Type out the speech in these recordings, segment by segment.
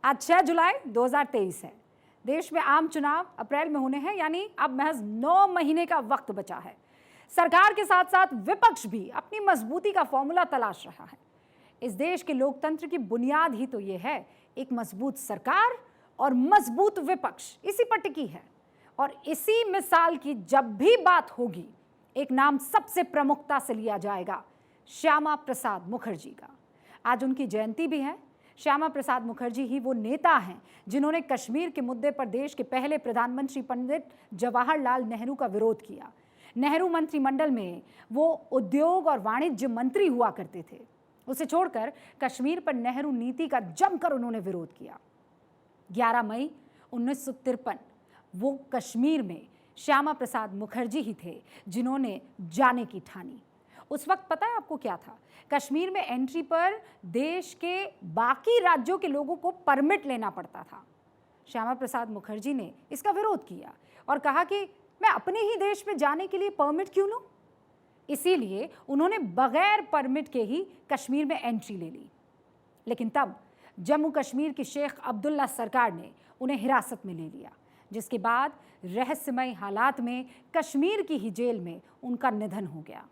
आज 6 जुलाई 2023 है। देश में आम चुनाव अप्रैल में होने हैं, यानी अब महज 9 महीने का वक्त बचा है। सरकार के साथ साथ विपक्ष भी अपनी मजबूती का फॉर्मूला तलाश रहा है। इस देश के लोकतंत्र की बुनियाद ही तो ये है, एक मजबूत सरकार और मजबूत विपक्ष इसी पर टिकी है। और इसी मिसाल की जब भी बात होगी, एक नाम सबसे प्रमुखता से लिया जाएगा, श्यामा प्रसाद मुखर्जी का। आज उनकी जयंती भी है। श्यामा प्रसाद मुखर्जी ही वो नेता हैं जिन्होंने कश्मीर के मुद्दे पर देश के पहले प्रधानमंत्री पंडित जवाहरलाल नेहरू का विरोध किया। नेहरू मंत्रिमंडल में वो उद्योग और वाणिज्य मंत्री हुआ करते थे। उसे छोड़कर कश्मीर पर नेहरू नीति का जमकर उन्होंने विरोध किया। 11 मई 1953 वो कश्मीर में श्यामा प्रसाद मुखर्जी ही थे जिन्होंने जाने की ठानी। उस वक्त पता है आपको क्या था? कश्मीर में एंट्री पर देश के बाकी राज्यों के लोगों को परमिट लेना पड़ता था। श्यामा प्रसाद मुखर्जी ने इसका विरोध किया और कहा कि मैं अपने ही देश में जाने के लिए परमिट क्यों लूं? इसीलिए उन्होंने बगैर परमिट के ही कश्मीर में एंट्री ले ली। लेकिन तब जम्मू कश्मीर की शेख अब्दुल्ला सरकार ने उन्हें हिरासत में ले लिया, जिसके बाद रहस्यमय हालात में कश्मीर की ही जेल में उनका निधन हो गया।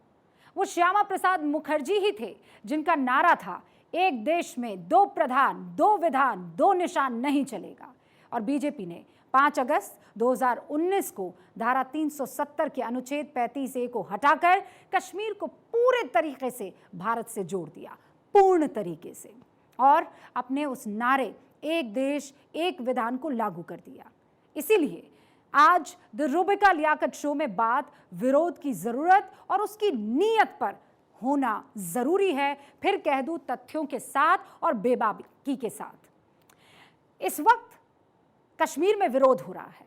वो श्यामा प्रसाद मुखर्जी ही थे जिनका नारा था, एक देश में 2 प्रधान 2 विधान 2 निशान नहीं चलेगा। और बीजेपी ने 5 अगस्त 2019 को धारा 370 के अनुच्छेद 35A को हटाकर कश्मीर को पूरे तरीके से भारत से जोड़ दिया, पूर्ण तरीके से, और अपने उस नारे एक देश एक विधान को लागू कर दिया। इसीलिए आज द रूबिका लियाकत शो में बात विरोध की जरूरत और उसकी नीयत पर होना जरूरी है, फिर कह दूं तथ्यों के साथ और बेबाकी के साथ। इस वक्त कश्मीर में विरोध हो रहा है।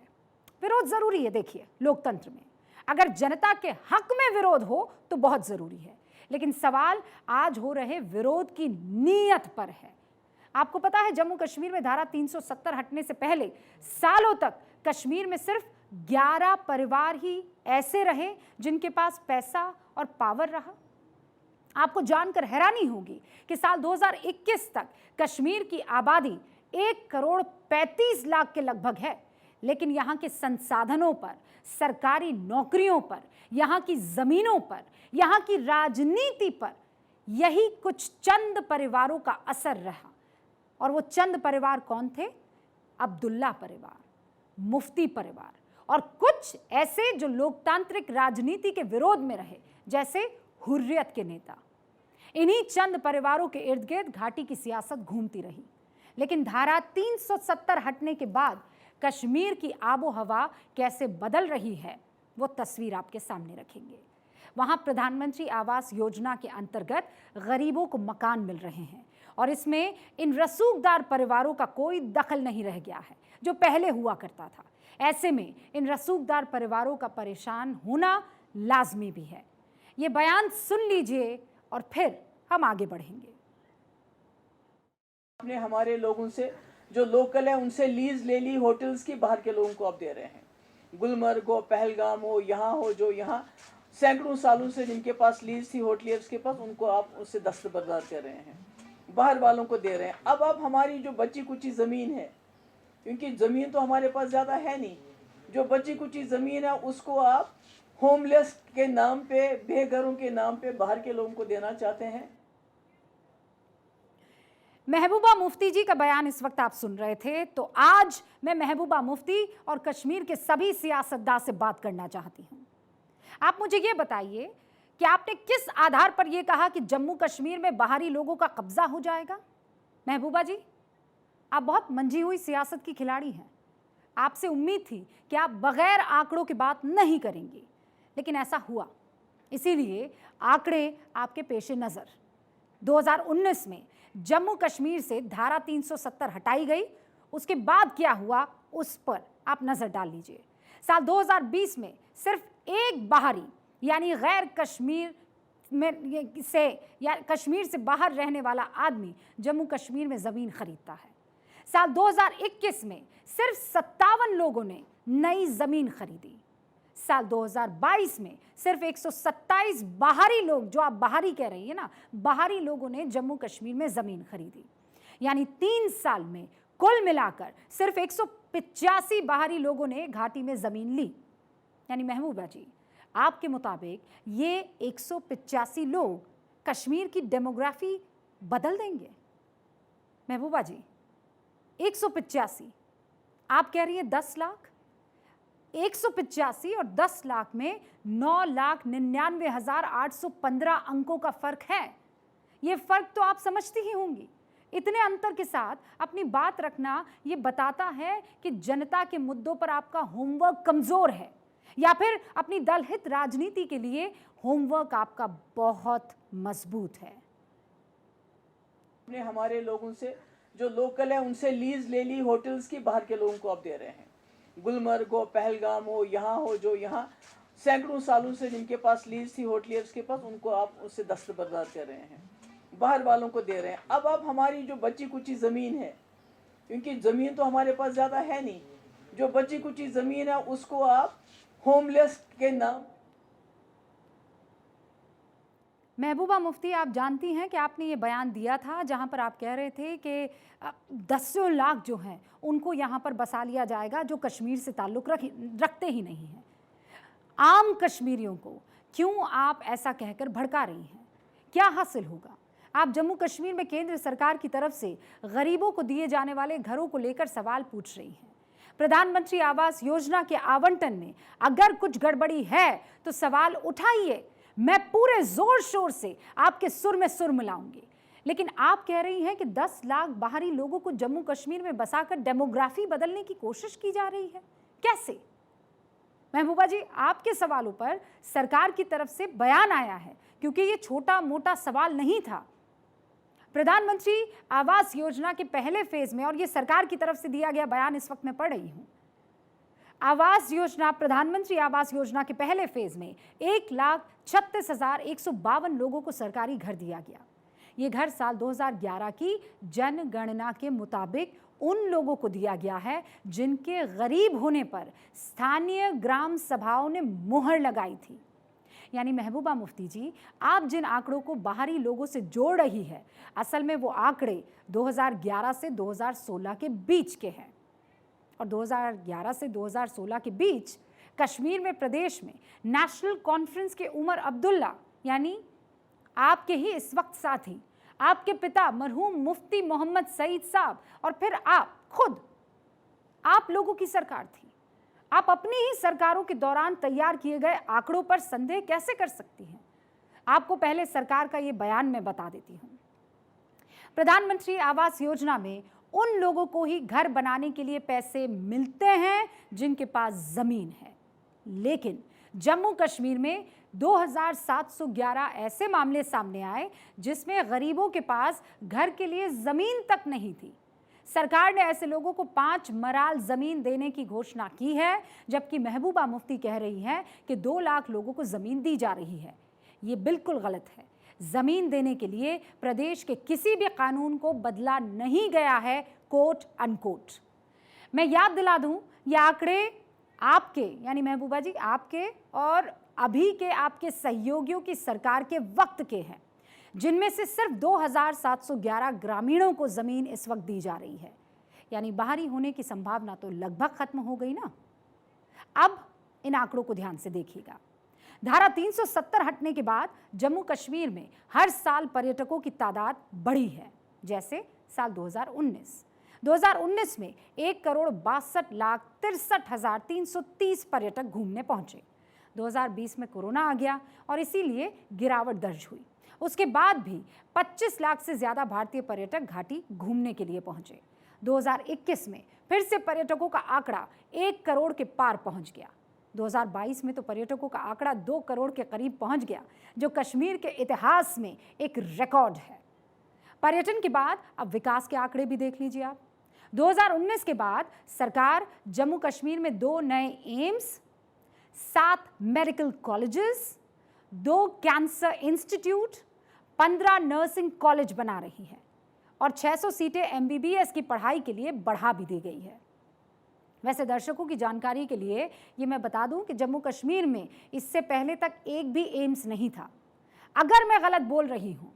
विरोध जरूरी है। देखिए, लोकतंत्र में अगर जनता के हक में विरोध हो तो बहुत जरूरी है, लेकिन सवाल आज हो रहे विरोध की नीयत पर है। आपको पता है, जम्मू कश्मीर में धारा 370 हटने से पहले सालों तक कश्मीर में सिर्फ 11 परिवार ही ऐसे रहे जिनके पास पैसा और पावर रहा। आपको जानकर हैरानी होगी कि साल 2021 तक कश्मीर की आबादी 1 करोड़ 35 लाख के लगभग है, लेकिन यहाँ के संसाधनों पर, सरकारी नौकरियों पर, यहाँ की जमीनों पर, यहाँ की राजनीति पर यही कुछ चंद परिवारों का असर रहा। और वो चंद परिवार कौन थे? अब्दुल्ला परिवार, मुफ्ती परिवार और कुछ ऐसे जो लोकतांत्रिक राजनीति के विरोध में रहे, जैसे हुर्रियत के नेता। इन्हीं चंद परिवारों के इर्द गिर्द घाटी की सियासत घूमती रही। लेकिन धारा 370 हटने के बाद कश्मीर की आबो हवा कैसे बदल रही है, वो तस्वीर आपके सामने रखेंगे। वहां प्रधानमंत्री आवास योजना के अंतर्गत गरीबों को मकान मिल रहे हैं और इसमें इन रसूखदार परिवारों का कोई दखल नहीं रह गया है जो पहले हुआ करता था। ऐसे में इन रसूखदार परिवारों का परेशान होना लाजमी भी है। ये बयान सुन लीजिए और फिर हम आगे बढ़ेंगे। आपने हमारे लोगों से जो लोकल है उनसे लीज ले ली, होटल्स की, बाहर के लोगों को आप दे रहे हैं। गुलमर्ग हो, पहलगाम हो, यहाँ हो, जो यहाँ सैकड़ों सालों से जिनके पास लीज थी होटलियर्स के पास, उनको आप उससे दस्तबरदार कर रहे हैं, बाहर वालों को दे रहे हैं। अब आप हमारी जो बची कुची ज़मीन है, क्योंकि ज़मीन तो हमारे पास ज़्यादा है नहीं, जो बची कुची ज़मीन है उसको आप होमलेस के नाम पे, बेघरों के नाम पे बाहर के लोगों को देना चाहते हैं। महबूबा मुफ्ती जी का बयान इस वक्त आप सुन रहे थे। तो आज मैं महबूबा मुफ्ती और कश्मीर के सभी सियासतदान से बात करना चाहती हूँ। आप मुझे ये बताइए कि आपने किस आधार पर यह कहा कि जम्मू कश्मीर में बाहरी लोगों का कब्जा हो जाएगा? महबूबा जी, आप बहुत मंझी हुई सियासत की खिलाड़ी हैं। आपसे उम्मीद थी कि आप बगैर आंकड़ों की बात नहीं करेंगी, लेकिन ऐसा हुआ। इसीलिए आंकड़े आपके पेशे नज़र। 2019 में जम्मू कश्मीर से धारा 370 हटाई गई। उसके बाद क्या हुआ उस पर आप नज़र डाल लीजिए। साल 2020 में सिर्फ एक बाहरी, यानी गैर कश्मीर में से या कश्मीर से बाहर रहने वाला आदमी जम्मू कश्मीर में ज़मीन खरीदता है। साल 2021 में सिर्फ 57 लोगों ने नई ज़मीन खरीदी। साल 2022 में सिर्फ 127 बाहरी लोग, जो आप बाहरी कह रही है ना, बाहरी लोगों ने जम्मू कश्मीर में ज़मीन खरीदी। यानी 3 साल में कुल मिलाकर सिर्फ 185 बाहरी लोगों ने घाटी में जमीन ली। यानी महबूबा जी, आपके मुताबिक ये 185 लोग कश्मीर की डेमोग्राफी बदल देंगे? महबूबा जी, 185, आप कह रही हैं 10 लाख। 185 और 10 लाख में 9,99,815 अंकों का फर्क है। ये फर्क तो आप समझती ही होंगी। इतने अंतर के साथ अपनी बात रखना ये बताता है कि जनता के मुद्दों पर आपका होमवर्क कमजोर है, या फिर अपनी दलहित राजनीति के लिए होमवर्क आपका बहुत मजबूत है। हमने हमारे लोगों से जो लोकल है उनसे लीज ले ली होटल्स की, बाहर के लोगों को आप दे रहे हैं। गुलमर्ग हो, पहलगाम हो, यहाँ हो, जो यहाँ सैकड़ों सालों से जिनके पास लीज थी होटलियर्स के पास, उनको आप उससे दस्तबरदार कर रहे हैं, बाहर वालों को दे रहे हैं। अब आप हमारी जो बची कुची ज़मीन है, क्योंकि ज़मीन तो हमारे पास ज़्यादा है नहीं, जो बची कुची ज़मीन है उसको आप होमलेस के नाम। महबूबा मुफ्ती, आप जानती हैं कि आपने ये बयान दिया था जहां पर आप कह रहे थे कि 10 लाख जो हैं उनको यहाँ पर बसा लिया जाएगा जो कश्मीर से ताल्लुक़ रखते ही नहीं हैं। आम कश्मीरियों को क्यों आप ऐसा कहकर भड़का रही हैं? क्या हासिल होगा? आप जम्मू कश्मीर में केंद्र सरकार की तरफ से गरीबों को दिए जाने वाले घरों को लेकर सवाल पूछ रही हैं। प्रधानमंत्री आवास योजना के आवंटन में अगर कुछ गड़बड़ी है तो सवाल उठाइए, मैं पूरे जोर शोर से आपके सुर में सुर मिलाऊंगी। लेकिन आप कह रही हैं कि 10 लाख बाहरी लोगों को जम्मू कश्मीर में बसाकर डेमोग्राफी बदलने की कोशिश की जा रही है। कैसे? महबूबा जी, आपके सवालों पर सरकार की तरफ से बयान आया है, क्योंकि ये छोटा मोटा सवाल नहीं था। प्रधानमंत्री आवास योजना के पहले फेज में, और ये सरकार की तरफ से दिया गया बयान इस वक्त मैं पढ़ रही हूं, आवास योजना, प्रधानमंत्री आवास योजना के पहले फेज में 1,36,152 लोगों को सरकारी घर दिया गया। ये घर साल 2011 की जनगणना के मुताबिक उन लोगों को दिया गया है जिनके गरीब होने पर स्थानीय ग्राम सभाओं ने मुहर लगाई थी। यानी महबूबा मुफ्ती जी, आप जिन आंकड़ों को बाहरी लोगों से जोड़ रही है, असल में वो आंकड़े 2011 से 2016 के बीच के हैं। और 2011 से 2016 के बीच कश्मीर में, प्रदेश में नेशनल कॉन्फ्रेंस के उमर अब्दुल्ला, यानी आपके ही इस वक्त साथी, आपके पिता मरहूम मुफ्ती मोहम्मद सईद साहब, और फिर आप खुद, आप लोगों की सरकार थी। आप अपनी ही सरकारों के दौरान तैयार किए गए आंकड़ों पर संदेह कैसे कर सकती हैं? आपको पहले सरकार का ये बयान मैं बता देती हूं। प्रधानमंत्री आवास योजना में उन लोगों को ही घर बनाने के लिए पैसे मिलते हैं जिनके पास जमीन है, लेकिन जम्मू कश्मीर में 2,711 ऐसे मामले सामने आए जिसमें गरीबों के पास घर के लिए जमीन तक नहीं थी। सरकार ने ऐसे लोगों को 5 मराल जमीन देने की घोषणा की है, जबकि महबूबा मुफ्ती कह रही हैं कि 2 लाख लोगों को जमीन दी जा रही है। ये बिल्कुल गलत है। जमीन देने के लिए प्रदेश के किसी भी कानून को बदला नहीं गया है, कोट अनकोट। मैं याद दिला दूं, ये आंकड़े आपके, यानी महबूबा जी, आपके और अभी के आपके सहयोगियों की सरकार के वक्त के हैं, जिनमें से सिर्फ 2,711 ग्रामीणों को जमीन इस वक्त दी जा रही है। यानी बाहरी होने की संभावना तो लगभग खत्म हो गई ना। अब इन आंकड़ों को ध्यान से देखिएगा। धारा 370 हटने के बाद जम्मू कश्मीर में हर साल पर्यटकों की तादाद बढ़ी है। जैसे साल 2019 में 1,62,63,330 पर्यटक घूमने पहुंचे। 2020 में कोरोना आ गया और इसीलिए गिरावट दर्ज हुई। उसके बाद भी 25 लाख से ज्यादा भारतीय पर्यटक घाटी घूमने के लिए पहुंचे। 2021 में फिर से पर्यटकों का आंकड़ा 1 करोड़ के पार पहुंच गया। 2022 में तो पर्यटकों का आंकड़ा 2 करोड़ के करीब पहुंच गया, जो कश्मीर के इतिहास में एक रिकॉर्ड है। पर्यटन के बाद अब विकास के आंकड़े भी देख लीजिए आप। 2019 के बाद सरकार जम्मू कश्मीर में 2 नए AIIMS, 7 medical colleges, 2 cancer institute, 15 nursing college बना रही है और 600 सीटें MBBS की पढ़ाई के लिए बढ़ा भी दी गई है। वैसे दर्शकों की जानकारी के लिए ये मैं बता दूं कि जम्मू कश्मीर में इससे पहले तक एक भी एम्स नहीं था। अगर मैं गलत बोल रही हूं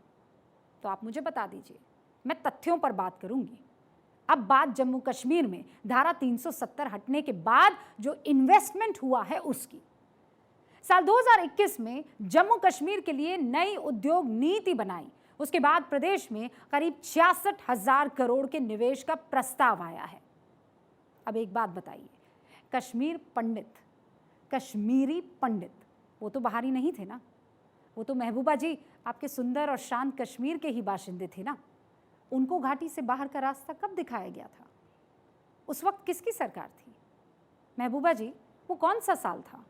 तो आप मुझे बता दीजिए, मैं तथ्यों पर बात करूंगी। अब बात जम्मू कश्मीर में धारा 370 हटने के बाद जो इन्वेस्टमेंट हुआ है उसकी। साल 2021 में जम्मू कश्मीर के लिए नई उद्योग नीति बनाई। उसके बाद प्रदेश में करीब 66,000 करोड़ के निवेश का प्रस्ताव आया है। अब एक बात बताइए, कश्मीरी पंडित वो तो बाहरी नहीं थे ना, वो तो महबूबा जी आपके सुंदर और शांत कश्मीर के ही बाशिंदे थे ना। उनको घाटी से बाहर का रास्ता कब दिखाया गया था? उस वक्त किसकी सरकार थी? महबूबा जी वो कौन सा साल था?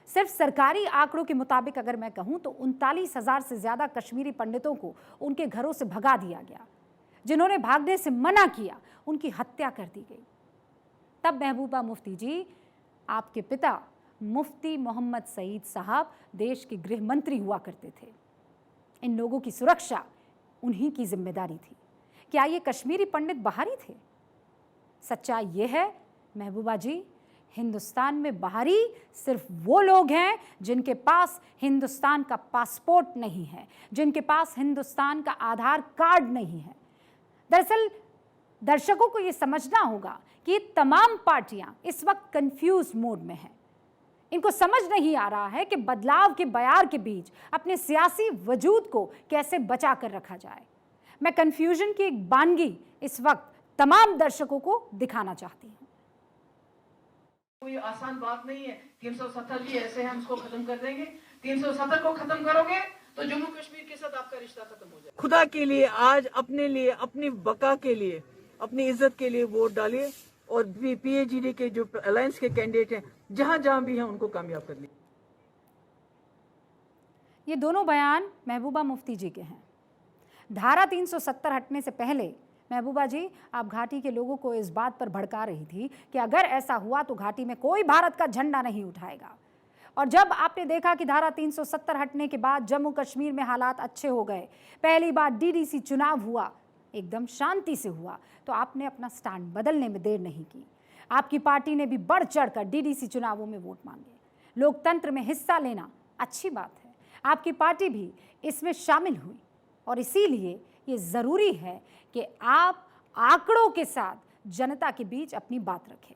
सिर्फ सरकारी आंकड़ों के मुताबिक अगर मैं कहूं तो 39,000 से ज्यादा कश्मीरी पंडितों को उनके घरों से भगा दिया गया। जिन्होंने भागने से मना किया उनकी हत्या कर दी गई। तब महबूबा मुफ्ती जी, आपके पिता मुफ्ती मोहम्मद सईद साहब देश के गृह मंत्री हुआ करते थे। इन लोगों की सुरक्षा उन्हीं की जिम्मेदारी थी। क्या ये कश्मीरी पंडित बाहरी थे? सच्चाई ये है महबूबा जी, हिंदुस्तान में बाहरी सिर्फ वो लोग हैं जिनके पास हिंदुस्तान का पासपोर्ट नहीं है, जिनके पास हिंदुस्तान का आधार कार्ड नहीं है। दरअसल दर्शकों को ये समझना होगा कि तमाम पार्टियां इस वक्त कंफ्यूज मोड में हैं। इनको समझ नहीं आ रहा है कि बदलाव के बयार के बीच अपने सियासी वजूद को कैसे बचा कर रखा जाए। मैं कंफ्यूजन की एक बानगी इस वक्त तमाम दर्शकों को दिखाना चाहती हूँ। कोई आसान बात नहीं है। 370 भी ऐसे हम इसको खत्म कर देंगे। 370 को खत्म करोगे तो जम्मू कश्मीर के साथ आपका रिश्ता खत्म हो जाएगा। खुदा के लिए आज अपने लिए, अपनी बका के लिए, अपनी इज्जत के लिए वोट डालिए और पीएचडी के जो अलायंस के कैंडिडेट हैं जहां जहां भी हैं उनको कामयाब कर लीजिए। ये दोनों बयान महबूबा मुफ्ती जी के हैं। धारा 370 हटने से पहले महबूबा जी आप घाटी के लोगों को इस बात पर भड़का रही थी कि अगर ऐसा हुआ तो घाटी में कोई भारत का झंडा नहीं उठाएगा। और जब आपने देखा कि धारा 370 हटने के बाद जम्मू कश्मीर में हालात अच्छे हो गए, पहली बार डीडीसी चुनाव हुआ, एकदम शांति से हुआ, तो आपने अपना स्टैंड बदलने में देर नहीं की। आपकी पार्टी ने भी बढ़ चढ़कर डीडीसी चुनावों में वोट मांगे। लोकतंत्र में हिस्सा लेना अच्छी बात है, आपकी पार्टी भी इसमें शामिल हुई और इसीलिए ये ज़रूरी है कि आप आंकड़ों के साथ जनता के बीच अपनी बात रखें।